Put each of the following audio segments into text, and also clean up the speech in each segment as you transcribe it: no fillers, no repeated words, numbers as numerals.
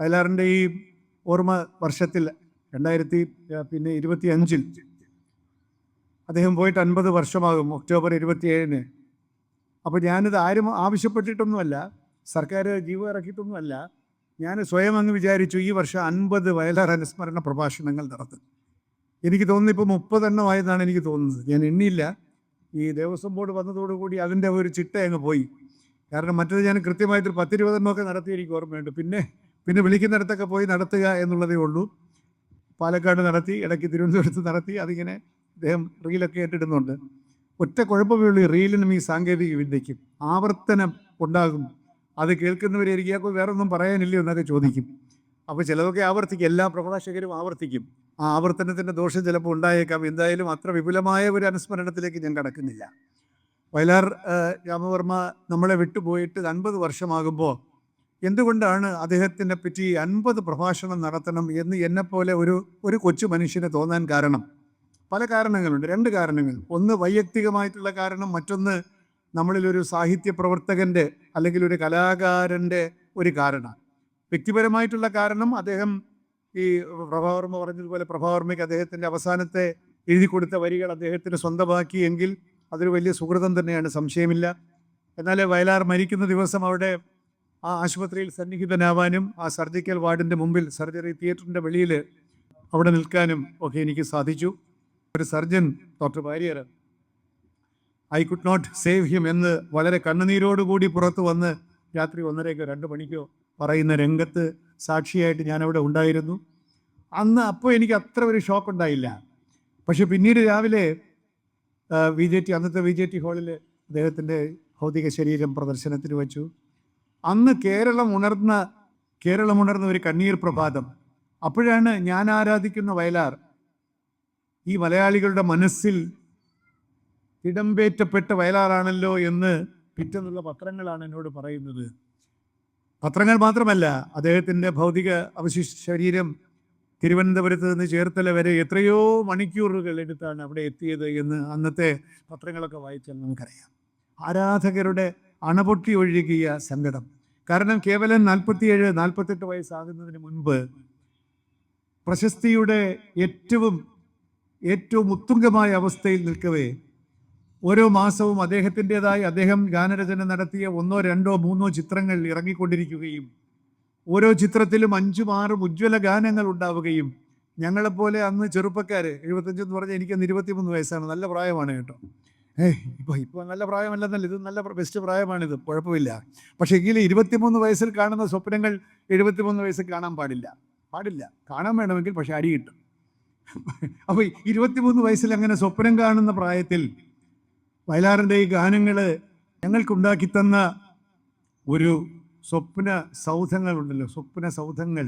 വയലാറിൻ്റെ ഈ ഓർമ്മ വർഷത്തിൽ 2025 അദ്ദേഹം പോയിട്ട് 50 വർഷമാകും ഒക്ടോബർ 27-ന്. അപ്പോൾ ഞാനിത് ആരും ആവശ്യപ്പെട്ടിട്ടൊന്നുമല്ല, സർക്കാർ ജീവ ഇറക്കിയിട്ടൊന്നുമല്ല. ഞാൻ സ്വയം അങ്ങ് വിചാരിച്ചു ഈ വർഷം 50 വയലാർ അനുസ്മരണ പ്രഭാഷണങ്ങൾ നടത്തും. എനിക്ക് തോന്നുന്നു ഇപ്പോൾ 30 എണ്ണമായെന്നാണ് എനിക്ക് തോന്നുന്നത്. ഞാൻ എണ്ണിയില്ല. ഈ ദേവസ്വം ബോർഡ് വന്നതോടുകൂടി അതിൻ്റെ ഒരു ചിട്ട അങ്ങ് പോയി. കാരണം മറ്റത് ഞാൻ കൃത്യമായിട്ട് 10-20 എണ്ണമൊക്കെ നടത്തി എനിക്ക് ഓർമ്മയുണ്ട്. പിന്നെ വിളിക്കുന്നിടത്തൊക്കെ പോയി നടത്തുക എന്നുള്ളതേ ഉള്ളൂ. പാലക്കാട് നടത്തി, ഇടയ്ക്ക് തിരുവനന്തപുരത്ത് നടത്തി. അതിങ്ങനെ അദ്ദേഹം റീലൊക്കെ ഏറ്റിടുന്നുണ്ട്. ഒറ്റ കുഴപ്പമേ ഉള്ളൂ, റീലിനും ഈ സാങ്കേതിക വിദ്യയ്ക്കും ആവർത്തനം ഉണ്ടാകും. അത് കേൾക്കുന്നവരായിരിക്കും വേറെ ഒന്നും പറയാനില്ലയോ എന്നൊക്കെ ചോദിക്കും. അപ്പോൾ ചിലതൊക്കെ ആവർത്തിക്കും, എല്ലാ പ്രഭാഷകരും ആവർത്തിക്കും. ആ ആവർത്തനത്തിൻ്റെ ദോഷം ചിലപ്പോൾ ഉണ്ടായേക്കാം. എന്തായാലും അത്ര വിപുലമായ ഒരു അനുസ്മരണത്തിലേക്ക് ഞാൻ കടക്കുന്നില്ല. വയലാർ രാമവർമ്മ നമ്മളെ വിട്ടുപോയിട്ട് 50 വർഷമാകുമ്പോൾ എന്തുകൊണ്ടാണ് അദ്ദേഹത്തിനെ പറ്റി 50 പ്രഭാഷണം നടത്തണം എന്ന് എന്നെപ്പോലെ ഒരു കൊച്ചു മനുഷ്യന് തോന്നാൻ കാരണം? പല കാരണങ്ങളുണ്ട്. 2 കാരണങ്ങൾ. ഒന്ന് വൈയക്തികമായിട്ടുള്ള കാരണം, മറ്റൊന്ന് നമ്മളിലൊരു സാഹിത്യ പ്രവർത്തകൻ്റെ അല്ലെങ്കിൽ ഒരു കലാകാരൻ്റെ ഒരു കാരണം. വ്യക്തിപരമായിട്ടുള്ള കാരണം, അദ്ദേഹം ഈ പ്രഭാവർമ്മ പറഞ്ഞതുപോലെ പ്രഭാവർമ്മയ്ക്ക് അദ്ദേഹത്തിൻ്റെ അവസാനത്തെ എഴുതി കൊടുത്ത വരികൾ അദ്ദേഹത്തിന് സ്വന്തമാക്കിയെങ്കിൽ അതൊരു വലിയ സുഹൃതം തന്നെയാണ്, സംശയമില്ല. എന്നാൽ വയലാർ മരിക്കുന്ന ദിവസം അവിടെ ആ ആശുപത്രിയിൽ സന്നിഹിതനാവാനും ആ സർജിക്കൽ വാർഡിൻ്റെ മുമ്പിൽ, സർജറി തിയേറ്ററിൻ്റെ വെളിയിൽ അവിടെ നിൽക്കാനും ഒക്കെ എനിക്ക് സാധിച്ചു. ഒരു surgeon doctor Warrier I could not save him എന്ന് വളരെ കണ്ണുനീരോടുകൂടി പുറത്ത് വന്ന് രാത്രി 1:30-2 മണിക്കോ പറയുന്ന രംഗത്ത് സാക്ഷിയായിട്ട് ഞാനവിടെ ഉണ്ടായിരുന്നു. അപ്പോൾ എനിക്ക് അത്ര ഒരു ഷോക്ക് ഉണ്ടായില്ല. പക്ഷെ പിന്നീട് രാവിലെ അന്നത്തെ VJT ഹാളിൽ അദ്ദേഹത്തിൻ്റെ ഭൗതിക ശരീരം പ്രദർശനത്തിന് വെച്ചു. അന്ന് കേരളം ഉണർന്ന ഒരു കണ്ണീർ പ്രഭാതം. അപ്പോഴാണ് ഞാൻ ആരാധിക്കുന്ന വയലാർ ഈ മലയാളികളുടെ മനസ്സിൽ ഇടംപേറ്റപ്പെട്ട വയലാറാണല്ലോ എന്ന് പിറ്റെന്നുള്ള പത്രങ്ങളാണ് എന്നോട് പറയുന്നത്. പത്രങ്ങൾ മാത്രമല്ല, അദ്ദേഹത്തിൻ്റെ ഭൗതിക ശരീരം തിരുവനന്തപുരത്ത് നിന്ന് ചേർത്തല വരെ എത്രയോ മണിക്കൂറുകൾ എടുത്താണ് അവിടെ എത്തിയത് എന്ന് അന്നത്തെ പത്രങ്ങളൊക്കെ വായിച്ചാൽ നമുക്കറിയാം. ആരാധകരുടെ അണപൊട്ടി ഒഴുകിയ സങ്കടം. കാരണം കേവലം 47-48 വയസ്സാകുന്നതിന് മുൻപ് പ്രശസ്തിയുടെ ഏറ്റവും ഉത്തുംഗമായ അവസ്ഥയിൽ നിൽക്കവേ ഓരോ മാസവും അദ്ദേഹം ഗാനരചന നടത്തിയ 1, 2, 3 ചിത്രങ്ങൾ ഇറങ്ങിക്കൊണ്ടിരിക്കുകയും ഓരോ ചിത്രത്തിലും 5-6 ഉജ്ജ്വല ഗാനങ്ങൾ ഉണ്ടാവുകയും ഞങ്ങളെപ്പോലെ അന്ന് ചെറുപ്പക്കാർ 75 എന്ന് പറഞ്ഞാൽ എനിക്ക് 23 വയസ്സാണ്. നല്ല പ്രായമാണ് കേട്ടോ. ഇപ്പോൾ നല്ല പ്രായമല്ലെന്നല്ല, ഇത് നല്ല ബെസ്റ്റ് പ്രായമാണിത്, കുഴപ്പമില്ല. പക്ഷേ എങ്കിലും 23 വയസ്സിൽ കാണുന്ന സ്വപ്നങ്ങൾ 73 വയസ്സിൽ കാണാൻ പാടില്ല. കാണാൻ വേണമെങ്കിൽ, പക്ഷെ അടി കിട്ടും. അപ്പോൾ 23 വയസ്സിൽ അങ്ങനെ സ്വപ്നം കാണുന്ന പ്രായത്തിൽ വയലാറിൻ്റെ ഈ ഗാനങ്ങൾ ഞങ്ങൾക്കുണ്ടാക്കി തന്ന ഒരു സ്വപ്ന സൗധങ്ങൾ.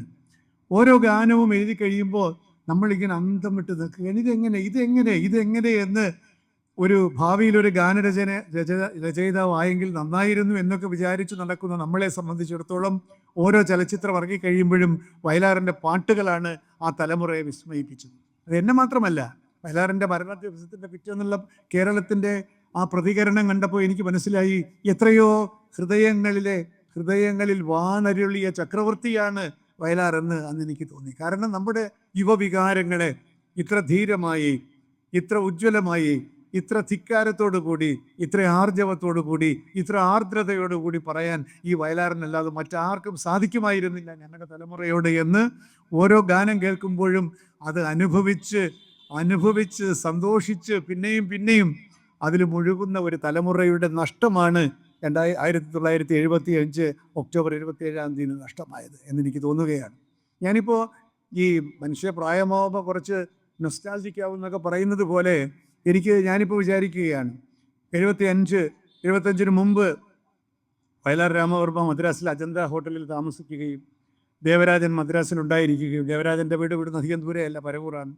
ഓരോ ഗാനവും എഴുതി കഴിയുമ്പോൾ നമ്മളിങ്ങനെ അന്തം വിട്ട് നിൽക്കുക. ഇതെങ്ങനെ എന്ന് ഒരു ഭാവിയിലൊരു രചയിതാവായെങ്കിൽ നന്നായിരുന്നു എന്നൊക്കെ വിചാരിച്ച് നടക്കുന്ന നമ്മളെ സംബന്ധിച്ചിടത്തോളം ഓരോ ചലച്ചിത്രം ഇറങ്ങി കഴിയുമ്പോഴും വയലാറിൻ്റെ പാട്ടുകളാണ് ആ തലമുറയെ വിസ്മയിപ്പിച്ചത്. അത് എന്നെ മാത്രമല്ല, വയലാറിൻ്റെ മരണ ദിവസത്തിൻ്റെ പിറ്റേന്നുള്ള കേരളത്തിൻ്റെ ആ പ്രതികരണം കണ്ടപ്പോൾ എനിക്ക് മനസ്സിലായി എത്രയോ ഹൃദയങ്ങളിൽ വാനരുളിയ ചക്രവർത്തിയാണ് വയലാർ എന്ന് അന്ന് എനിക്ക് തോന്നി. കാരണം നമ്മുടെ യുവവികാരങ്ങളെ ഇത്ര ധീരമായി, ഇത്ര ഉജ്ജ്വലമായി, ഇത്ര ധിക്കാരത്തോടു കൂടി, ഇത്ര ആർജവത്തോടു കൂടി, ഇത്ര ആർദ്രതയോടുകൂടി പറയാൻ ഈ വയലാറിനല്ലാതെ മറ്റാർക്കും സാധിക്കുമായിരുന്നില്ല ഞങ്ങളുടെ തലമുറയോട് എന്ന് ഓരോ ഗാനം കേൾക്കുമ്പോഴും അത് അനുഭവിച്ച് സന്തോഷിച്ച് പിന്നെയും അതിൽ മുഴുകുന്ന ഒരു തലമുറയുടെ നഷ്ടമാണ് 1975 ഒക്ടോബർ 27 നഷ്ടമായത് എന്നെനിക്ക് തോന്നുകയാണ്. ഞാനിപ്പോൾ ഈ മനുഷ്യ പ്രായമാവുമ്പോൾ കുറച്ച് നൊസ്റ്റാൾജിക്കാവുന്നൊക്കെ പറയുന്നത് പോലെ ഞാനിപ്പോൾ വിചാരിക്കുകയാണ്, 75-ന് മുമ്പ് വയലാർ രാമവർമ്മ മദ്രാസിൽ അജന്ത ഹോട്ടലിൽ താമസിക്കുകയും ദേവരാജൻ മദ്രാസിലുണ്ടായിരിക്കുകയും, ദേവരാജൻ്റെ വീട് ഇവിടുന്ന് അധികം ദൂരെയല്ല, പരവൂറാണ്,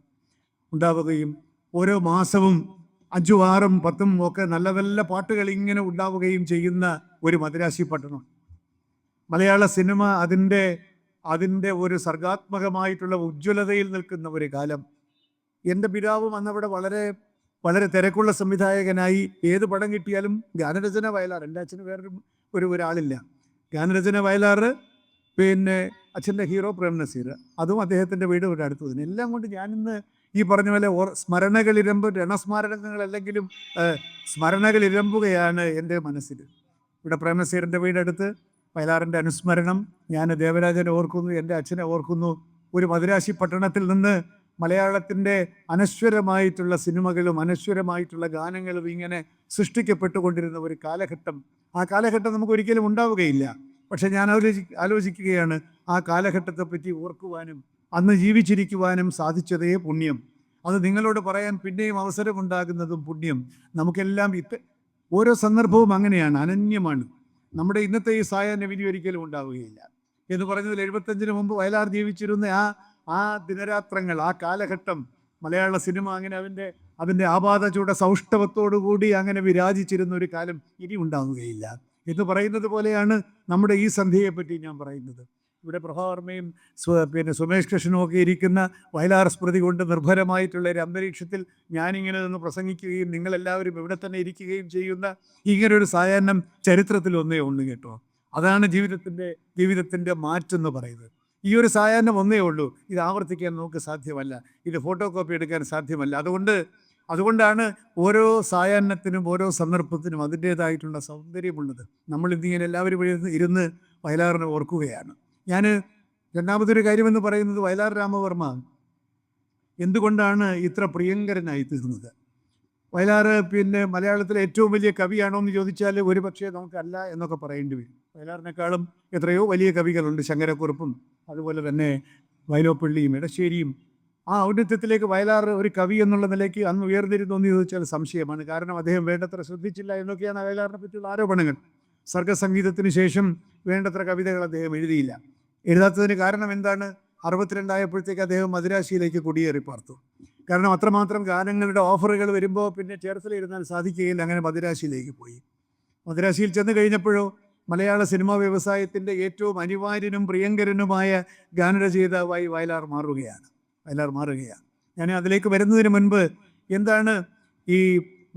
ഉണ്ടാവുകയും ഓരോ മാസവും 5, 6, 10 ഒക്കെ നല്ല നല്ല പാട്ടുകൾ ഇങ്ങനെ ഉണ്ടാവുകയും ചെയ്യുന്ന ഒരു മദ്രാസി പട്ടണം. മലയാള സിനിമ അതിൻ്റെ ഒരു സർഗാത്മകമായിട്ടുള്ള ഉജ്ജ്വലതയിൽ നിൽക്കുന്ന ഒരു കാലം. എൻ്റെ പിതാവും അന്നവിടെ വളരെ വളരെ തിരക്കുള്ള സംവിധായകനായി ഏത് പടം കിട്ടിയാലും ഗാനരചന വയലാർ. എൻ്റെ അച്ഛന് വേറൊരാളില്ല. ഗാനരചന വയലാർ, പിന്നെ അച്ഛൻ്റെ ഹീറോ പ്രേം നസീർ, അതും അദ്ദേഹത്തിൻ്റെ വീട് ഇവിടെ അടുത്ത് തന്നെ. എല്ലാം കൊണ്ട് ഞാനിന്ന് ഈ പറഞ്ഞ പോലെ രണസ്മാരകങ്ങളല്ലെങ്കിലും സ്മരണകൾ ഇരമ്പുകയാണ് എൻ്റെ മനസ്സിൽ. ഇവിടെ പ്രേം നസീറിൻ്റെ വീടടുത്ത് വയലാറിൻ്റെ അനുസ്മരണം, ഞാൻ ദേവരാജനെ ഓർക്കുന്നു, എൻ്റെ അച്ഛനെ ഓർക്കുന്നു. ഒരു മദിരാശി പട്ടണത്തിൽ നിന്ന് മലയാളത്തിൻ്റെ അനശ്വരമായിട്ടുള്ള സിനിമകളും അനശ്വരമായിട്ടുള്ള ഗാനങ്ങളും ഇങ്ങനെ സൃഷ്ടിക്കപ്പെട്ടുകൊണ്ടിരുന്ന ഒരു കാലഘട്ടം. ആ കാലഘട്ടം നമുക്ക് ഒരിക്കലും ഉണ്ടാവുകയില്ല. പക്ഷെ ഞാൻ ആലോചിക്കുകയാണ്, ആ കാലഘട്ടത്തെപ്പറ്റി ഓർക്കുവാനും അന്ന് ജീവിച്ചിരിക്കുവാനും സാധിച്ചതേ പുണ്യം. അത് നിങ്ങളോട് പറയാൻ പിന്നെയും അവസരമുണ്ടാകുന്നതും പുണ്യം. നമുക്കെല്ലാം ഓരോ സന്ദർഭവും അങ്ങനെയാണ്, അനന്യമാണ്. നമ്മുടെ ഇന്നത്തെ ഈ സായാഹ്നം ഇനി ഒരിക്കലും ഉണ്ടാവുകയില്ല എന്ന് പറഞ്ഞതിൽ 75-ന് മുമ്പ് വയലാർ ജീവിച്ചിരുന്ന ആ ദിനരാത്രങ്ങൾ, ആ കാലഘട്ടം, മലയാള സിനിമ അങ്ങനെ അതിൻ്റെ ആപാദചൂട സൗഷ്ഠവത്തോടുകൂടി അങ്ങനെ വിരാജിച്ചിരുന്ന ഒരു കാലം ഇനി ഉണ്ടാവുകയില്ല എന്ന് പറയുന്നത് പോലെയാണ് നമ്മുടെ ഈ സന്ധ്യയെപ്പറ്റി ഞാൻ പറയുന്നത്. ഇവിടെ പ്രഭാവർമ്മയും പിന്നെ സുമേഷ് കൃഷ്ണനും ഒക്കെ ഇരിക്കുന്ന വയലാർ സ്മൃതി കൊണ്ട് നിർഭരമായിട്ടുള്ള ഒരു അന്തരീക്ഷത്തിൽ ഞാനിങ്ങനെ നിന്ന് പ്രസംഗിക്കുകയും നിങ്ങളെല്ലാവരും ഇവിടെ തന്നെ ഇരിക്കുകയും ചെയ്യുന്ന ഇങ്ങനൊരു സായാഹ്നം ചരിത്രത്തിൽ ഒന്നേ ഉള്ളൂ കേട്ടോ. അതാണ് ജീവിതത്തിൻ്റെ മാറ്റെന്ന് പറയുന്നത്. ഈ ഒരു സായാഹ്നം ഒന്നേ ഉള്ളൂ. ഇത് ആവർത്തിക്കാൻ നമുക്ക് സാധ്യമല്ല, ഇത് ഫോട്ടോ കോപ്പി എടുക്കാൻ സാധ്യമല്ല. അതുകൊണ്ടാണ് ഓരോ സായാഹ്നത്തിനും ഓരോ സന്ദർഭത്തിനും അതിൻ്റേതായിട്ടുള്ള സൗന്ദര്യമുള്ളത്. നമ്മൾ ഇന്നിങ്ങനെ എല്ലാവരും ഇരുന്ന് വയലാറിനെ ഓർക്കുകയാണ്. ഞാൻ രണ്ടാമതൊരു കാര്യമെന്ന് പറയുന്നത്, വയലാർ രാമവർമ്മ എന്തുകൊണ്ടാണ് ഇത്ര പ്രിയങ്കരനായി തീർന്നത്? വയലാർ പിന്നെ മലയാളത്തിലെ ഏറ്റവും വലിയ കവിയാണോ എന്ന് ചോദിച്ചാൽ ഒരു പക്ഷേ നമുക്കല്ല എന്നൊക്കെ പറയേണ്ടി വരും. വയലാറിനേക്കാളും എത്രയോ വലിയ കവികളുണ്ട്, ശങ്കരക്കുറുപ്പും അതുപോലെ തന്നെ വൈലോപ്പിള്ളിയും ഇടശ്ശേരിയും. ആ ഔന്നത്യത്തിലേക്ക് വയലാർ ഒരു കവി എന്നുള്ള നിലയ്ക്ക് അന്ന് ഉയർന്നിരുന്നു എന്ന് ചോദിച്ചാൽ സംശയമാണ്. കാരണം അദ്ദേഹം വേണ്ടത്ര ശ്രദ്ധിച്ചില്ല എന്നൊക്കെയാണ് വയലാറിനെ പറ്റിയുള്ള ആരോപണങ്ങൾ. സർഗസംഗീതത്തിന് ശേഷം വേണ്ടത്ര കവിതകൾ അദ്ദേഹം എഴുതിയില്ല. എഴുതാത്തതിന് കാരണം എന്താണ്? 62 ആയപ്പോഴത്തേക്ക് അദ്ദേഹം മദിരാശിയിലേക്ക് കുടിയേറി പാർത്തു. കാരണം അത്രമാത്രം ഗാനങ്ങളുടെ ഓഫറുകൾ വരുമ്പോൾ പിന്നെ ചേർത്തലയിരുന്നാൽ സാധിക്കുകയില്ല. അങ്ങനെ മദിരാശിയിലേക്ക് പോയി. മദിരാശിയിൽ ചെന്ന് കഴിഞ്ഞപ്പോഴോ മലയാള സിനിമാ വ്യവസായത്തിൻ്റെ ഏറ്റവും അനിവാര്യനും പ്രിയങ്കരനുമായ ഗാനരചയിതാവായി വയലാർ മാറുകയാണ്. ഞാൻ അതിലേക്ക് വരുന്നതിന് മുൻപ് എന്താണ് ഈ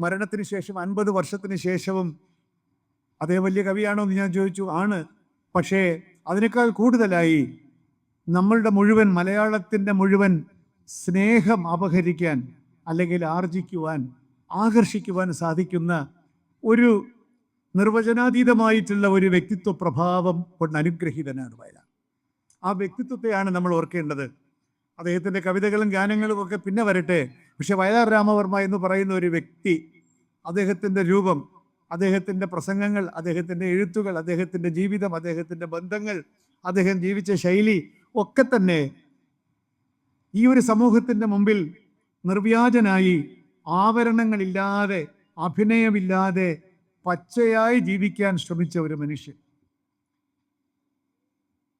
മരണത്തിന് ശേഷം 50 വർഷത്തിന് ശേഷവും അദ്ദേഹം വലിയ കവിയാണോ എന്ന് ഞാൻ ചോദിച്ചു. ആണ്. പക്ഷേ അതിനേക്കാൾ കൂടുതലായി നമ്മളുടെ മുഴുവൻ മലയാളത്തിൻ്റെ മുഴുവൻ സ്നേഹം അപഹരിക്കാൻ അല്ലെങ്കിൽ ആർജിക്കുവാൻ, ആകർഷിക്കുവാൻ സാധിക്കുന്ന ഒരു നിർവചനാതീതമായിട്ടുള്ള ഒരു വ്യക്തിത്വ പ്രഭാവം കൊണ്ട് അനുഗ്രഹീതനാണ് വയലാർ. ആ വ്യക്തിത്വത്തെയാണ് നമ്മൾ ഓർക്കേണ്ടത്. അദ്ദേഹത്തിൻ്റെ കവിതകളും ഗാനങ്ങളും ഒക്കെ പിന്നെ വരട്ടെ. പക്ഷെ വയലാർ രാമവർമ്മ എന്ന് പറയുന്ന ഒരു വ്യക്തി, അദ്ദേഹത്തിൻ്റെ രൂപം, അദ്ദേഹത്തിൻ്റെ പ്രസംഗങ്ങൾ, അദ്ദേഹത്തിൻ്റെ എഴുത്തുകൾ, അദ്ദേഹത്തിൻ്റെ ജീവിതം, അദ്ദേഹത്തിൻ്റെ ബന്ധങ്ങൾ, അദ്ദേഹം ജീവിച്ച ശൈലി ഒക്കെ തന്നെ ഈ ഒരു സമൂഹത്തിൻ്റെ മുമ്പിൽ നിർവ്യാജനായി, ആവരണങ്ങളില്ലാതെ, അഭിനയമില്ലാതെ പച്ചയായി ജീവിക്കാൻ ശ്രമിച്ച ഒരു മനുഷ്യൻ.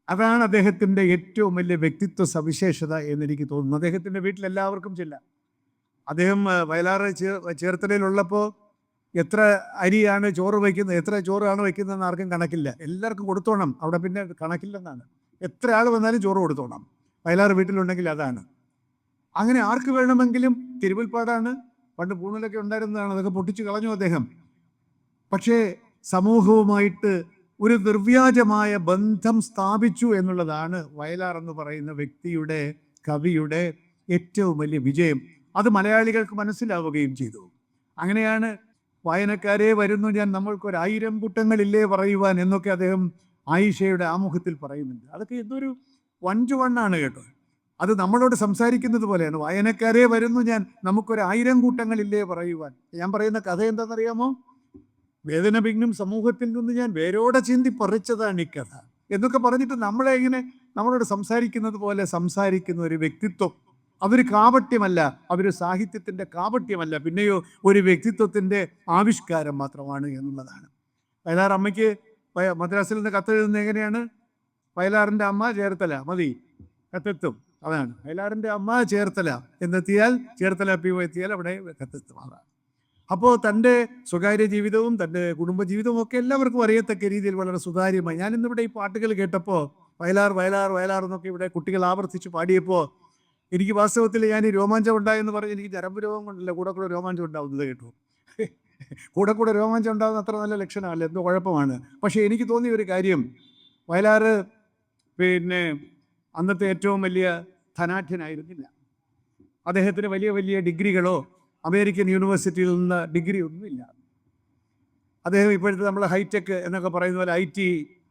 അതാണ് അദ്ദേഹത്തിൻ്റെ ഏറ്റവും വലിയ വ്യക്തിത്വ സവിശേഷത എന്നെനിക്ക് തോന്നുന്നു. അദ്ദേഹത്തിൻ്റെ വീട്ടിൽ എല്ലാവർക്കും ചെല്ലാം. അദ്ദേഹം വയലാർ ചേർത്തലയിലുള്ളപ്പോൾ എത്ര അരിയാണ് ചോറ് വയ്ക്കുന്നത്, എത്ര ചോറാണ് വയ്ക്കുന്നതെന്ന് ആർക്കും കണക്കില്ല. എല്ലാവർക്കും കൊടുത്തോണം. അവിടെ പിന്നെ കണക്കില്ലെന്നാണ്. എത്ര ആൾ വന്നാലും ചോറ് കൊടുത്തോണം. വയലാർ വീട്ടിലുണ്ടെങ്കിൽ അതാണ്. അങ്ങനെ ആർക്ക് വേണമെങ്കിലും തിരുവൽപ്പാടാണ്, പണ്ട് പൂണലൊക്കെ ഉണ്ടായിരുന്നതാണ്, അതൊക്കെ പൊട്ടിച്ചു കളഞ്ഞു അദ്ദേഹം. പക്ഷേ സമൂഹവുമായിട്ട് ഒരു നിർവ്യാജമായ ബന്ധം സ്ഥാപിച്ചു എന്നുള്ളതാണ് വയലാർ എന്ന് പറയുന്ന വ്യക്തിയുടെ, കവിയുടെ ഏറ്റവും വലിയ വിജയം. അത് മലയാളികൾക്ക് മനസ്സിലാവുകയും ചെയ്തു. അങ്ങനെയാണ് വായനക്കാരെ വരുന്നു ഞാൻ, നമ്മൾക്കൊരു 1000 കുറ്റങ്ങളില്ലേ പറയുവാൻ എന്നൊക്കെ അദ്ദേഹം ആയിഷയുടെ ആമുഖത്തിൽ പറയുന്നുണ്ട്. അതൊക്കെ എന്തൊരു 1 to 1 ആണ് കേട്ടോ. അത് നമ്മളോട് സംസാരിക്കുന്നത് പോലെയാണ്. വായനക്കാരെ വരുന്നു ഞാൻ, നമുക്കൊരു 1000 കൂട്ടങ്ങളില്ലേ പറയുവാൻ. ഞാൻ പറയുന്ന കഥ എന്താണെന്നറിയാമോ? വേദന പിന്നും സമൂഹത്തിൽ നിന്ന് ഞാൻ വേരോടെ ചിന്തി പറിച്ചതാണ് ഈ കഥ എന്നൊക്കെ പറഞ്ഞിട്ട് നമ്മളെ ഇങ്ങനെ നമ്മളോട് സംസാരിക്കുന്നത് പോലെ സംസാരിക്കുന്ന ഒരു വ്യക്തിത്വം. അതൊരു കാപട്യമല്ല, അതൊരു സാഹിത്യത്തിൻ്റെ കാപട്യമല്ല, പിന്നെയോ ഒരു വ്യക്തിത്വത്തിൻ്റെ ആവിഷ്കാരം മാത്രമാണ് എന്നുള്ളതാണ്. വയലാർ അമ്മയ്ക്ക് മദ്രാസിൽ നിന്ന് കത്തെഴുതുന്നത് എങ്ങനെയാണ്? വയലാറിൻ്റെ അമ്മ ചേർത്തല, മതി, കത്തെത്തും. അതാണ് വയലാറിൻ്റെ അമ്മ ചേർത്തല എന്നെത്തിയാൽ, ചേർത്തല PO എത്തിയാൽ അവിടെ കത്തെത്തും. അതാണ്. അപ്പോൾ തൻ്റെ സ്വകാര്യ ജീവിതവും തൻ്റെ കുടുംബജീവിതവും ഒക്കെ എല്ലാവർക്കും അറിയത്തക്ക രീതിയിൽ വളരെ സുതാര്യമായി. ഞാനിന്നിവിടെ ഈ പാട്ടുകൾ കേട്ടപ്പോൾ വയലാർ വയലാർ വയലാർ എന്നൊക്കെ ഇവിടെ കുട്ടികൾ ആവർത്തിച്ച് പാടിയപ്പോൾ എനിക്ക് വാസ്തവത്തിൽ ഞാൻ ഈ രോമാഞ്ചം ഉണ്ടായെന്ന് പറഞ്ഞ് എനിക്ക് ഞരമ്പ് രോഗം കൊണ്ടല്ല കൂടെ രോമാഞ്ചം ഉണ്ടാവുന്നത് കേട്ടു. കൂടെ രോമാഞ്ചം ഉണ്ടാകുന്ന അത്ര നല്ല ലക്ഷണമല്ല, എന്തോ കുഴപ്പമാണ്. പക്ഷേ എനിക്ക് തോന്നിയ ഒരു കാര്യം, വയലാർ പിന്നെ അന്നത്തെ ഏറ്റവും വലിയ ധനാഢ്യനായിരുന്നില്ല. അദ്ദേഹത്തിന് വലിയ വലിയ ഡിഗ്രികളോ അമേരിക്കൻ യൂണിവേഴ്സിറ്റിയിൽ നിന്ന് ഡിഗ്രി ഒന്നുമില്ല. അദ്ദേഹം ഇപ്പോഴത്തെ നമ്മൾ ഹൈടെക് എന്നൊക്കെ പറയുന്ന പോലെ IT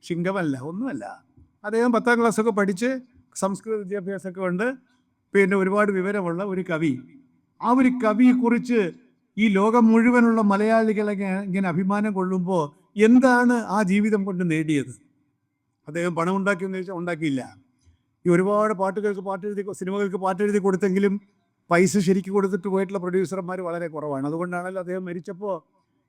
ശിങ്കമല്ല, ഒന്നുമല്ല. അദ്ദേഹം 10ാം ക്ലാസ്സൊക്കെ പഠിച്ച് സംസ്കൃത വിദ്യാഭ്യാസമൊക്കെ ഉണ്ട്, പിന്നെ ഒരുപാട് വിവരമുള്ള ഒരു കവി. ആ ഒരു കവിയെക്കുറിച്ച് ഈ ലോകം മുഴുവനുള്ള മലയാളികളെ ഇങ്ങനെ അഭിമാനം കൊള്ളുമ്പോൾ എന്താണ് ആ ജീവിതം കൊണ്ട് നേടിയത്? അദ്ദേഹം പണം ഉണ്ടാക്കിയെന്ന് ചോദിച്ചാൽ ഉണ്ടാക്കിയില്ല. ഈ ഒരുപാട് സിനിമകൾക്ക് പാട്ടെഴുതി കൊടുത്തെങ്കിലും പൈസ ശരിക്കും കൊടുത്തിട്ട് പോയിട്ടുള്ള പ്രൊഡ്യൂസർമാർ വളരെ കുറവാണ്. അതുകൊണ്ടാണല്ലോ അദ്ദേഹം മരിച്ചപ്പോൾ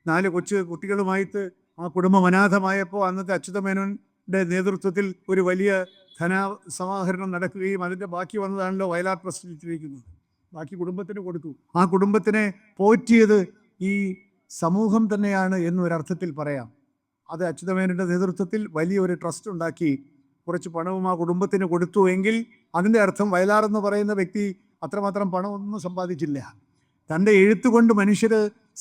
4 കുട്ടികളുമായിട്ട് ആ കുടുംബം അനാഥമായപ്പോൾ അന്നത്തെ അച്യുതമേനോൻ്റെ നേതൃത്വത്തിൽ ഒരു വലിയ ധനസമാഹരണം നടക്കുകയും അതിൻ്റെ ബാക്കി വന്നതാണല്ലോ വയലാർ പ്രസിദ്ധീകരിക്കുന്നത്. ബാക്കി കുടുംബത്തിന് കൊടുത്തു. ആ കുടുംബത്തിനെ പോറ്റിയത് ഈ സമൂഹം തന്നെയാണ് എന്നൊരർത്ഥത്തിൽ പറയാം. അത് അച്യുതമേനോൻ്റെ നേതൃത്വത്തിൽ വലിയൊരു ട്രസ്റ്റ് ഉണ്ടാക്കി കുറച്ച് പണവും ആ കുടുംബത്തിന് കൊടുത്തു എങ്കിൽ അതിൻ്റെ അർത്ഥം വയലാർ എന്ന് പറയുന്ന വ്യക്തി അത്രമാത്രം പണമൊന്നും സമ്പാദിച്ചില്ല. തൻ്റെ എഴുത്തുകൊണ്ട് മനുഷ്യർ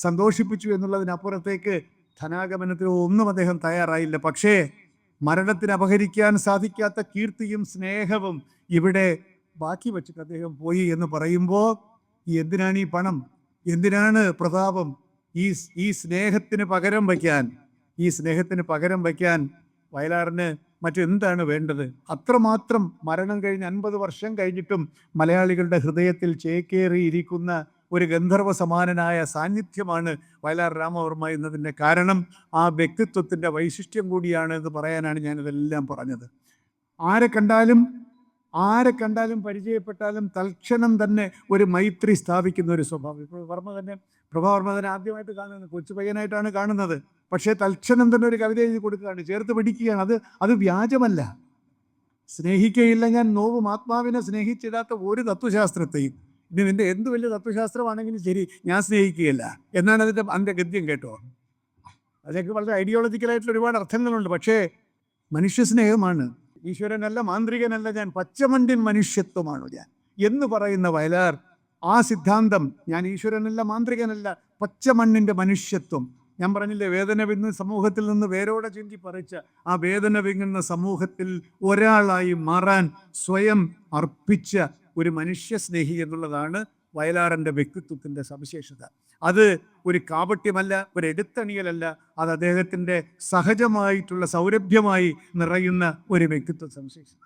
സന്തോഷിപ്പിച്ചു എന്നുള്ളതിനപ്പുറത്തേക്ക് ധനാഗമനത്തിനോ ഒന്നും അദ്ദേഹം തയ്യാറായില്ല. പക്ഷേ മരണത്തിന് അപഹരിക്കാൻ സാധിക്കാത്ത കീർത്തിയും സ്നേഹവും ഇവിടെ ബാക്കി വെച്ചിട്ട് അദ്ദേഹം പോയി എന്ന് പറയുമ്പോൾ എന്തിനാണ് ഈ പണം, എന്തിനാണ് പ്രതാപം? ഈ സ്നേഹത്തിന് പകരം വയ്ക്കാൻ വയലാറിന് മറ്റെന്താണ് വേണ്ടത്? അത്രമാത്രം മരണം കഴിഞ്ഞ് 50 വർഷം കഴിഞ്ഞിട്ടും മലയാളികളുടെ ഹൃദയത്തിൽ ചേക്കേറിയിരിക്കുന്ന ഒരു ഗന്ധർവ സമാനനായ സാന്നിധ്യമാണ് വയലാർ രാമവർമ്മ എന്നതിൻ്റെ കാരണം ആ വ്യക്തിത്വത്തിൻ്റെ വൈശിഷ്ട്യം കൂടിയാണ് എന്ന് പറയാനാണ് ഞാനിതെല്ലാം പറഞ്ഞത്. ആരെ കണ്ടാലും പരിചയപ്പെട്ടാലും തൽക്ഷണം തന്നെ ഒരു മൈത്രി സ്ഥാപിക്കുന്ന ഒരു സ്വഭാവം. ഇപ്പോൾ പ്രഭാവർമ്മ തന്നെ ആദ്യമായിട്ട് കാണുന്നത് കൊച്ചു പയ്യനായിട്ടാണ് കാണുന്നത്. പക്ഷേ തൽക്ഷണം തന്നെ ഒരു കവിത എഴുതി കൊടുക്കുകയാണ്, ചേർത്ത് പിടിക്കുകയാണ്. അത് വ്യാജമല്ല. സ്നേഹിക്കയില്ല ഞാൻ നോവും ആത്മാവിനെ സ്നേഹിച്ചിടാത്ത ഒരു തത്വശാസ്ത്രത്തെയും. ഇനി നിന്റെ എന്ത് വലിയ തത്വശാസ്ത്രമാണെങ്കിലും ശരി, ഞാൻ സ്നേഹിക്കുകയില്ല എന്നാണ് അതിൻ്റെ ഗദ്യം കേട്ടോ. അതിനൊക്കെ വളരെ ഐഡിയോളജിക്കലായിട്ടുള്ള ഒരുപാട് അർത്ഥങ്ങളുണ്ട്. പക്ഷേ മനുഷ്യ സ്നേഹമാണ്. ഈശ്വരനല്ല, മാന്ത്രികനല്ല ഞാൻ, പച്ചമണ്ണിൻ മനുഷ്യത്വമാണ് ഞാൻ എന്ന് പറയുന്ന വയലാർ ആ സിദ്ധാന്തം, ഞാൻ ഈശ്വരനല്ല, മാന്ത്രികനല്ല, പച്ചമണ്ണിൻ്റെ മനുഷ്യത്വം. ഞാൻ പറഞ്ഞില്ലേ, വേദന വിങ്ങുന്ന സമൂഹത്തിൽ നിന്ന് വേരോടെ ചിന്തി പറിച്ച ആ വേദന വിങ്ങുന്ന സമൂഹത്തിൽ ഒരാളായി മാറാൻ സ്വയം അർപ്പിച്ച ഒരു മനുഷ്യ സ്നേഹി എന്നുള്ളതാണ് വയലാറിൻ്റെ വ്യക്തിത്വത്തിൻ്റെ സവിശേഷത. അത് ഒരു കാപട്യമല്ല, ഒരു എടുത്തണിയലല്ല, അത് അദ്ദേഹത്തിൻ്റെ സഹജമായിട്ടുള്ള സൗരഭ്യമായി നിറയുന്ന ഒരു വ്യക്തിത്വ സവിശേഷത.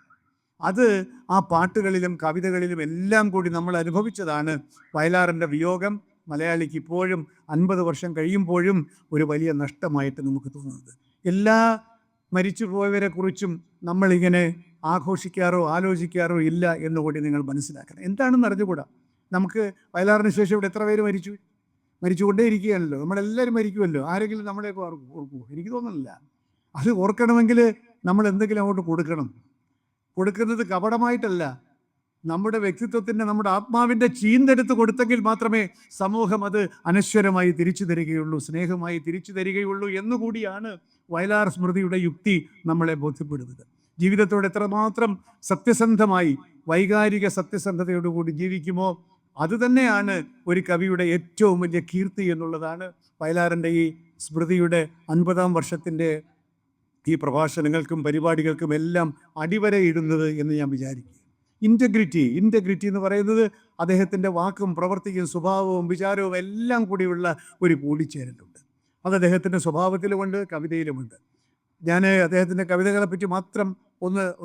അത് ആ പാട്ടുകളിലും കവിതകളിലും എല്ലാം കൂടി നമ്മൾ അനുഭവിച്ചതാണ്. വയലാറിൻ്റെ വിയോഗം മലയാളിക്ക് ഇപ്പോഴും 50 വർഷം കഴിയുമ്പോഴും ഒരു വലിയ നഷ്ടമായിട്ട് നമുക്ക് തോന്നുന്നത്. എല്ലാ മരിച്ചുപോയവരെ കുറിച്ചും നമ്മളിങ്ങനെ ആഘോഷിക്കാറോ ആലോചിക്കാറോ ഇല്ല എന്നുകൂടി നിങ്ങൾ മനസ്സിലാക്കണം. എന്താണെന്ന് അറിഞ്ഞുകൂടാ. നമുക്ക് വയലാറിന് ശേഷം ഇവിടെ എത്ര പേര് മരിച്ചുകൊണ്ടേ ഇരിക്കുകയാണല്ലോ. നമ്മളെല്ലാവരും മരിക്കുമല്ലോ. ആരെങ്കിലും നമ്മളെയൊക്കെ ഓർക്കുമോ? എനിക്ക് തോന്നുന്നില്ല. അത് ഓർക്കണമെങ്കിൽ നമ്മൾ എന്തെങ്കിലും അങ്ങോട്ട് കൊടുക്കുന്നത് കപടമായിട്ടല്ല, നമ്മുടെ വ്യക്തിത്വത്തിൻ്റെ, നമ്മുടെ ആത്മാവിൻ്റെ ചീന്തെടുത്ത് കൊടുത്തെങ്കിൽ മാത്രമേ സമൂഹം അത് അനശ്വരമായി തിരിച്ചു തരികയുള്ളൂ, സ്നേഹമായി തിരിച്ചു തരികയുള്ളൂ എന്നുകൂടിയാണ് വയലാർ സ്മൃതിയുടെ യുക്തി നമ്മളെ ബോധ്യപ്പെടുന്നത്. ജീവിതത്തോട് എത്രമാത്രം സത്യസന്ധമായി വൈകാരിക സത്യസന്ധതയോടുകൂടി ജീവിക്കുമോ അതുതന്നെയാണ് ഒരു കവിയുടെ ഏറ്റവും വലിയ കീർത്തി എന്നുള്ളതാണ് വയലാറിൻ്റെ ഈ സ്മൃതിയുടെ 50ാം വർഷത്തിൻ്റെ ഈ പ്രഭാഷണങ്ങൾക്കും പരിപാടികൾക്കും എല്ലാം അടിവരയിടുന്നത് എന്ന് ഞാൻ വിചാരിക്കും. ഇൻറ്റഗ്രിറ്റി എന്ന് പറയുന്നത് അദ്ദേഹത്തിൻ്റെ വാക്കും പ്രവൃത്തിയും സ്വഭാവവും വിചാരവും എല്ലാം കൂടിയുള്ള ഒരു കൂടിച്ചേരലുണ്ട്. അത് അദ്ദേഹത്തിൻ്റെ സ്വഭാവത്തിലുമുണ്ട്, കവിതയിലുമുണ്ട്. ഞാൻ അദ്ദേഹത്തിൻ്റെ കവിതകളെപ്പറ്റി മാത്രം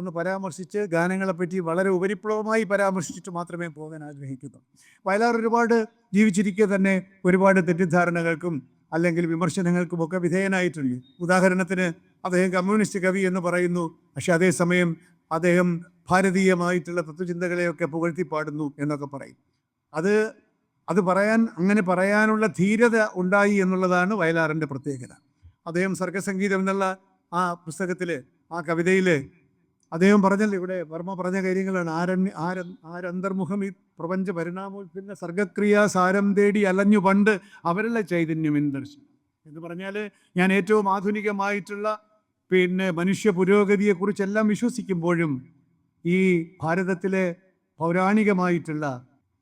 ഒന്ന് പരാമർശിച്ച് ഗാനങ്ങളെപ്പറ്റി വളരെ ഉപരിപ്ലവമായി പരാമർശിച്ചിട്ട് മാത്രമേ പോകാൻ ആഗ്രഹിക്കുന്നു. വയലാർ ഒരുപാട് ജീവിച്ചിരിക്കെ തന്നെ ഒരുപാട് തെറ്റിദ്ധാരണകൾക്കും അല്ലെങ്കിൽ വിമർശനങ്ങൾക്കുമൊക്കെ വിധേയനായിട്ടുണ്ട്. ഉദാഹരണത്തിന് അദ്ദേഹം കമ്മ്യൂണിസ്റ്റ് കവി എന്ന് പറയുന്നു, പക്ഷെ അതേസമയം അദ്ദേഹം ഭാരതീയമായിട്ടുള്ള തത്വചിന്തകളെയൊക്കെ പുകഴ്ത്തിപ്പാടുന്നു എന്നൊക്കെ പറയും. അങ്ങനെ പറയാനുള്ള ധീരത ഉണ്ടായി എന്നുള്ളതാണ് വയലാറിൻ്റെ പ്രത്യേകത. അദ്ദേഹം സർഗസംഗീതം എന്നുള്ള ആ പുസ്തകത്തിൽ, ആ കവിതയിൽ അദ്ദേഹം പറഞ്ഞല്ലോ, ഇവിടെ വർമ്മ പറഞ്ഞ കാര്യങ്ങളാണ്. ആരന്തർമുഖം ഈ പ്രപഞ്ച പരിണാമോൽപ്പന്ന സർഗക്രിയാ സാരം തേടി അലഞ്ഞു പണ്ട് അവരുടെ ചൈതന്യം ദർശനം എന്ന് പറഞ്ഞാൽ, ഞാൻ ഏറ്റവും ആധുനികമായിട്ടുള്ള മനുഷ്യ പുരോഗതിയെക്കുറിച്ചെല്ലാം വിശ്വസിക്കുമ്പോഴും ഈ ഭാരതത്തിലെ പൗരാണികമായിട്ടുള്ള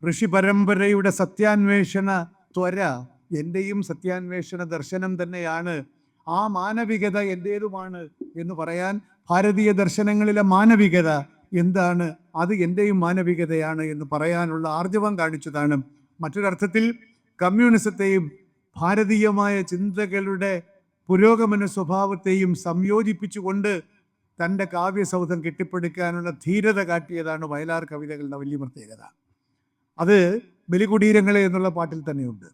ഋഷി പരമ്പരയുടെ സത്യാന്വേഷണ ത്വര എൻ്റെയും സത്യാന്വേഷണ ദർശനം തന്നെയാണ്. ആ മാനവികത എൻ്റേതുമാണ് എന്ന് പറയാൻ ഭാരതീയ ദർശനങ്ങളിലെ മാനവികത എന്താണ്, അത് എൻ്റെയും മാനവികതയാണ് എന്ന് പറയാനുള്ള ആർജവം കാണിച്ചതാണ്. മറ്റൊരർത്ഥത്തിൽ കമ്മ്യൂണിസത്തെയും ഭാരതീയമായ ചിന്തകളുടെ പുരോഗമന സ്വഭാവത്തെയും സംയോജിപ്പിച്ചുകൊണ്ട് തൻ്റെ കാവ്യസൗധം കെട്ടിപ്പടുക്കാനുള്ള ധീരത കാട്ടിയതാണ് വയലാർ കവിതകളുടെ വലിയ പ്രത്യേകത. അത് ബലികുടീരങ്ങളെ എന്നുള്ള പാട്ടിൽ തന്നെയുണ്ട്.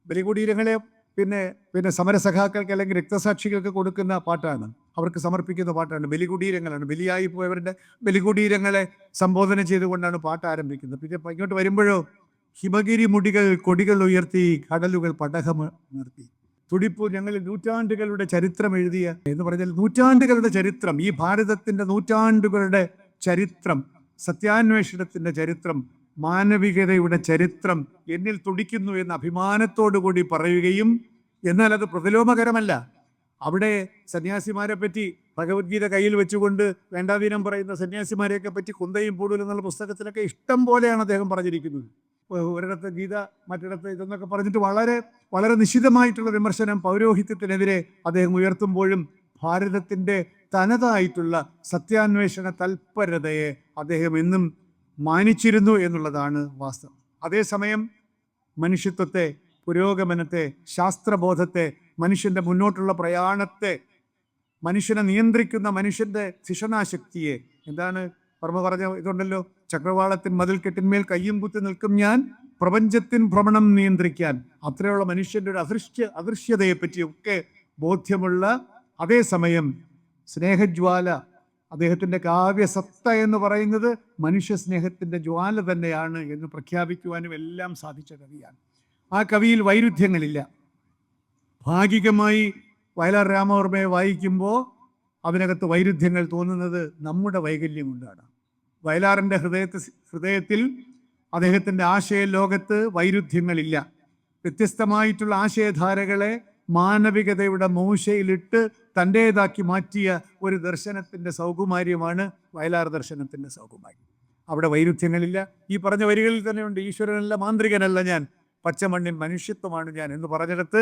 ബലികുടീരങ്ങളെ പിന്നെ പിന്നെ സമരസഖാക്കൾക്ക് അല്ലെങ്കിൽ രക്തസാക്ഷികൾക്ക് കൊടുക്കുന്ന പാട്ടാണ്, അവർക്ക് സമർപ്പിക്കുന്ന പാട്ടാണ്. ബലികുടീരങ്ങളാണ്, ബലിയായി പോയവരുടെ ബലികുടീരങ്ങളെ സംബോധന ചെയ്തുകൊണ്ടാണ് പാട്ട് ആരംഭിക്കുന്നത്. പിന്നെ ഇങ്ങോട്ട് വരുമ്പോഴോ ഹിമഗിരി മുടികൾ കൊടികൾ ഉയർത്തി കടലുകൾ പടകം നിർത്തി തുടിപ്പു ഞങ്ങളിൽ നൂറ്റാണ്ടുകളുടെ ചരിത്രം എഴുതിയ എന്ന് പറഞ്ഞാൽ നൂറ്റാണ്ടുകളുടെ ചരിത്രം, ഈ ഭാരതത്തിൻ്റെ നൂറ്റാണ്ടുകളുടെ ചരിത്രം, സത്യാന്വേഷണത്തിൻ്റെ ചരിത്രം, മാനവികതയുടെ ചരിത്രം എന്നിൽ തുടിക്കുന്നു എന്ന് അഭിമാനത്തോടു കൂടി പറയുകയും, എന്നാൽ അത് പ്രതിലോമകരമല്ല. അവിടെ സന്യാസിമാരെ പറ്റി ഭഗവത്ഗീത കയ്യിൽ വെച്ചുകൊണ്ട് വേണ്ടാതീനം പറയുന്ന സന്യാസിമാരെയൊക്കെ പറ്റി കുന്തയും പൂടലും എന്നുള്ള പുസ്തകത്തിലൊക്കെ ഇഷ്ടം പോലെയാണ് അദ്ദേഹം പറഞ്ഞിരിക്കുന്നത്. ഒരിടത്ത് ഗീത, മറ്റിടത്ത് ഇതെന്നൊക്കെ പറഞ്ഞിട്ട് വളരെ വളരെ നിശിതമായിട്ടുള്ള വിമർശനം പൗരോഹിത്യത്തിനെതിരെ അദ്ദേഹം ഉയർത്തുമ്പോഴും ഭാരതത്തിൻ്റെ തനതായിട്ടുള്ള സത്യാന്വേഷണ തൽപരതയെ അദ്ദേഹം എന്നും മാനിച്ചിരുന്നു എന്നുള്ളതാണ് വാസ്തവം. അതേസമയം മനുഷ്യത്വത്തെ, പുരോഗമനത്തെ, ശാസ്ത്രബോധത്തെ, മനുഷ്യൻ്റെ മുന്നോട്ടുള്ള പ്രയാണത്തെ, മനുഷ്യനെ നിയന്ത്രിക്കുന്ന മനുഷ്യൻ്റെ ധിഷണാശക്തിയെ, എന്താണ് വർമ്മ പറഞ്ഞ ഇതുണ്ടല്ലോ, ചക്രവാളത്തിൻ മതിൽക്കെട്ടിന്മേൽ കയ്യും കുത്തി നിൽക്കും ഞാൻ പ്രപഞ്ചത്തിൻ ഭ്രമണം നിയന്ത്രിക്കാൻ, അത്രയുള്ള മനുഷ്യൻ്റെ ഒരു അദൃശ്യതയെപ്പറ്റിയൊക്കെ ബോധ്യമുള്ള, അതേസമയം സ്നേഹജ്വാല, അദ്ദേഹത്തിൻ്റെ കാവ്യസത്ത എന്ന് പറയുന്നത് മനുഷ്യ സ്നേഹത്തിൻ്റെ ജ്വാല തന്നെയാണ് എന്ന് പ്രഖ്യാപിക്കുവാനും എല്ലാം സാധിച്ച കവിയാണ്. ആ കവിയിൽ വൈരുദ്ധ്യങ്ങളില്ല. ഭാഗികമായി വയലാർ രാമവർമ്മയെ വായിക്കുമ്പോൾ അതിനകത്ത് വൈരുദ്ധ്യങ്ങൾ തോന്നുന്നത് നമ്മുടെ വൈകല്യം കൊണ്ടാണ്. വയലാറിൻ്റെ ഹൃദയത്തിൽ അദ്ദേഹത്തിൻ്റെ ആശയ ലോകത്ത് വൈരുദ്ധ്യങ്ങളില്ല. വ്യത്യസ്തമായിട്ടുള്ള ആശയധാരകളെ മാനവികതയുടെ മൂശയിലിട്ട് തൻ്റേതാക്കി മാറ്റിയ ഒരു ദർശനത്തിൻ്റെ സൗകുമാര്യമാണ് വയലാർ ദർശനത്തിൻ്റെ സൗകുമാര്യം. അവിടെ വൈരുദ്ധ്യങ്ങളില്ല. ഈ പറഞ്ഞ വരികളിൽ തന്നെയുണ്ട്, ഈശ്വരനല്ല മാന്ത്രികനല്ല ഞാൻ, പച്ചമണ്ണിൻ മനുഷ്യത്വമാണ് ഞാൻ എന്ന് പറഞ്ഞിടത്ത്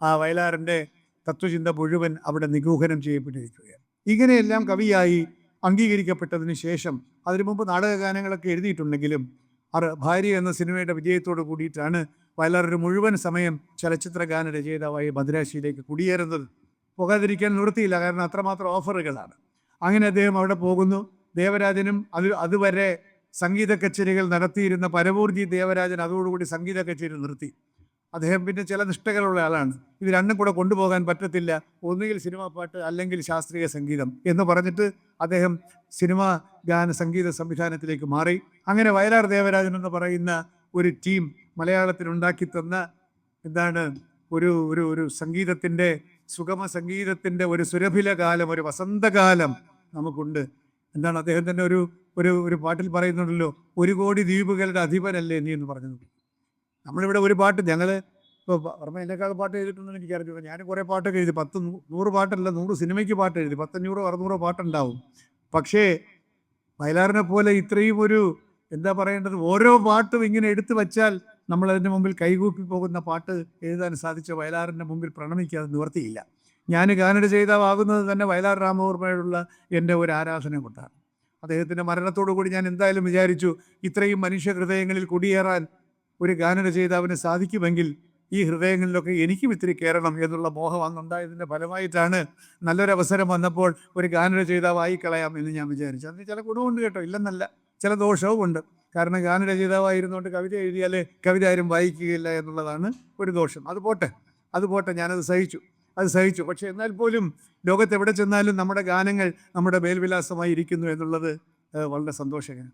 ആ വയലാറിൻ്റെ തത്വചിന്ത മുഴുവൻ അവിടെ നിഗൂഹനം ചെയ്യപ്പെട്ടിരിക്കുകയാണ്. ഇങ്ങനെയെല്ലാം കവിയായി അംഗീകരിക്കപ്പെട്ടതിന് ശേഷം, അതിനു മുമ്പ് നാടകഗാനങ്ങളൊക്കെ എഴുതിയിട്ടുണ്ടെങ്കിലും ഭാര്യ എന്ന സിനിമയുടെ വിജയത്തോട് കൂടിയിട്ടാണ് വയലാർ ഒരു മുഴുവൻ സമയം ചലച്ചിത്ര ഗാന രചയിതാവായി മദ്രാശിയിലേക്ക് കുടിയേറുന്നത്. പോകാതിരിക്കാൻ നിവൃത്തിയില്ല, കാരണം അത്രമാത്രം ഓഫറുകളാണ്. അങ്ങനെ അദ്ദേഹം അവിടെ പോകുന്നു. ദേവരാജനും അതുവരെ സംഗീത കച്ചേരികൾ നടത്തിയിരുന്ന പരവൂർജി ദേവരാജൻ അതോടുകൂടി സംഗീത കച്ചേരി നിർത്തി. അദ്ദേഹം പിന്നെ ചില നിഷ്ഠകളുള്ള ആളാണ്, ഇത് രണ്ടും കൂടെ കൊണ്ടുപോകാൻ പറ്റത്തില്ല, ഒന്നുകിൽ സിനിമാ പാട്ട് അല്ലെങ്കിൽ ശാസ്ത്രീയ സംഗീതം എന്ന് പറഞ്ഞിട്ട് അദ്ദേഹം സിനിമാ ഗാന സംഗീത സംവിധാനത്തിലേക്ക് മാറി. അങ്ങനെ വയലാർ ദേവരാജൻ എന്ന് പറയുന്ന ഒരു ടീം മലയാളത്തിനുണ്ടാക്കി തന്ന എന്താണ് ഒരു ഒരു ഒരു സംഗീതത്തിൻ്റെ, സുഗമ സംഗീതത്തിൻ്റെ ഒരു സുരഭില കാലം, ഒരു വസന്തകാലം നമുക്കുണ്ട്. എന്താണ് അദ്ദേഹം തന്നെ ഒരു ഒരു പാട്ടിൽ പറയുന്നുണ്ടല്ലോ, 1 കോടി ദ്വീപുകളുടെ അധിപനല്ലേ നീ എന്ന് പറഞ്ഞത്. നമ്മളിവിടെ ഒരു പാട്ട്, ഞങ്ങൾ ഇപ്പോൾ വർമ്മ എന്നെക്കാൾ പാട്ട് എഴുതിയിട്ടുണ്ടെന്ന് എനിക്കറിഞ്ഞു. ഞാൻ കുറേ പാട്ടൊക്കെ എഴുതി, 100 പാട്ടല്ല, 100 സിനിമയ്ക്ക് പാട്ട് എഴുതി, 500 600 പാട്ടുണ്ടാവും. പക്ഷേ വയലാറിനെ പോലെ ഇത്രയും ഒരു എന്താ പറയേണ്ടത്, ഓരോ പാട്ടും ഇങ്ങനെ എടുത്തു വച്ചാൽ നമ്മളതിൻ്റെ മുമ്പിൽ കൈകൂപ്പി പോകുന്ന പാട്ട് എഴുതാൻ സാധിച്ച വയലാറിൻ്റെ മുമ്പിൽ പ്രണമിക്കാതെ നിവർത്തിയില്ല. ഞാൻ ഗാനരചയിതാവാകുന്നത് തന്നെ വയലാർ രാമവർമ്മയോടുള്ള എൻ്റെ ഒരു ആരാധന കൊണ്ടാണ്. അദ്ദേഹത്തിൻ്റെ മരണത്തോടു കൂടി ഞാൻ എന്തായാലും വിചാരിച്ചു, ഇത്രയും മനുഷ്യ ഹൃദയങ്ങളിൽ കുടിയേറാൻ ഒരു ഗാനരചയിതാവിന് സാധിക്കുമെങ്കിൽ ഈ ഹൃദയങ്ങളിലൊക്കെ എനിക്കും ഇത്തിരി കയറണം എന്നുള്ള മോഹം അന്നുണ്ടായതിൻ്റെ ഫലമായിട്ടാണ് നല്ലൊരവസരം വന്നപ്പോൾ ഒരു ഗാനരചയിതാവായി കളയാം എന്ന് ഞാൻ വിചാരിച്ചു. അതിന് ചില ഗുണമുണ്ട് കേട്ടോ, ഇല്ലെന്നല്ല, ചില ദോഷവും ഉണ്ട്. കാരണം ഗാനരചയിതാവായിരുന്നുകൊണ്ട് കവിത എഴുതിയാൽ കവിത ആരും വായിക്കുകയില്ല എന്നുള്ളതാണ് ഒരു ദോഷം. അത് പോട്ടെ, ഞാനത് സഹിച്ചു. പക്ഷേ എന്നാൽ പോലും ലോകത്ത് എവിടെ ചെന്നാലും നമ്മുടെ ഗാനങ്ങൾ നമ്മുടെ മേൽവിലാസമായി ഇരിക്കുന്നു എന്നുള്ളത് വളരെ സന്തോഷകരമാണ്.